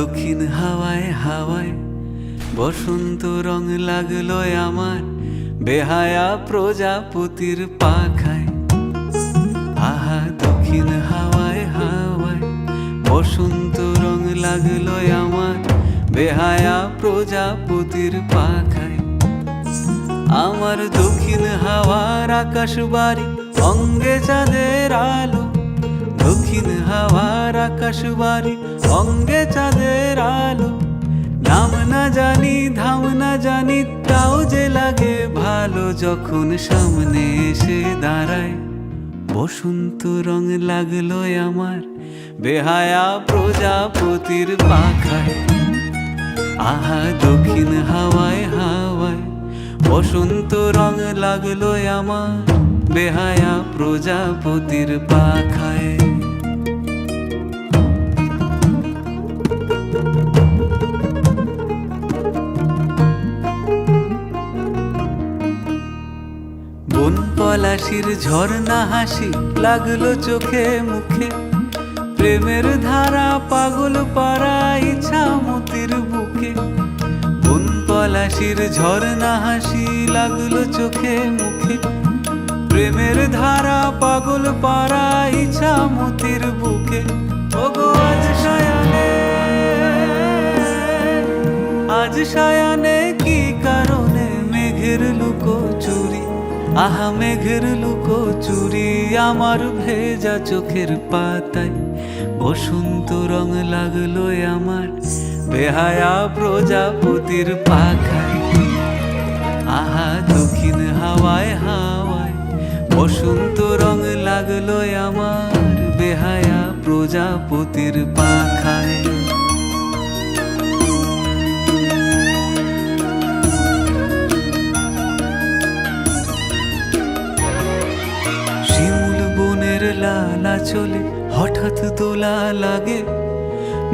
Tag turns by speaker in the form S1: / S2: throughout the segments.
S1: দক্ষিণ হাওয়ায় হাওয়ায় বসন্ত রং লাগলো আমার বেহায়া প্রজাপতির পাখায়। আহা দক্ষিণ হাওয়ায় হাওয়ায় বসন্ত রং লাগলো আমার বেহায়া প্রজাপতির পাখায়। আমার দক্ষিণ হাওয়ার আকাশ বাড়ি অঙ্গে চাঁদের আলো, দক্ষিণ হাওয়ার আকাশ বাড়ি অঙ্গে চাঁদের আলো। নাম না জানি ধাম না জানি তাও যে লাগে ভালো, যখন সামনে এসে দাঁড়ায় বসন্ত রং লাগলো আমার বেহায়া প্রজাপতির পাখায়। আহা দক্ষিণ হাওয়ায় হাওয়ায় বসন্ত রং লাগলো আমার বেহায়া প্রজাপতির পাখায়। বন পলাশির ঝর্ণা হাসি লাগলো চোখে মুখে, প্রেমের ধারা পাগল পাড়া ইছামতির বুকে। বন পলাশির ঝর্ণা হাসি লাগলো চোখে মুখে, প্রেমের ধারা পাগল পাড়া ইছামতির বুকে। ওগো আজ সায়ানে, আজ সায়ানে কি কারণে মেঘের লুকো চুরি, আহা মেঘের লুকো চুরি আমার ভেজা চোখের পাতায়। বসন্ত রং লাগলো আমার বেহায়া প্রজাপতির পাখায়। আহা দক্ষিণ হাওয়ায় হাওয়ায় বসন্ত রং লাগলো আমার বেহায়া প্রজাপতির পাখায়। লালা চলে হঠাৎ দোলা লাগে,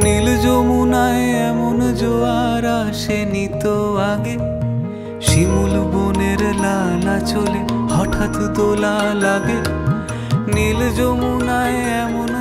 S1: নীল যমুনায় এমন জোয়ার আসেনি তো আগে। শিমুল বনের লালা চলে হঠাৎ দোলা লাগে, নীল যমুনায় এমন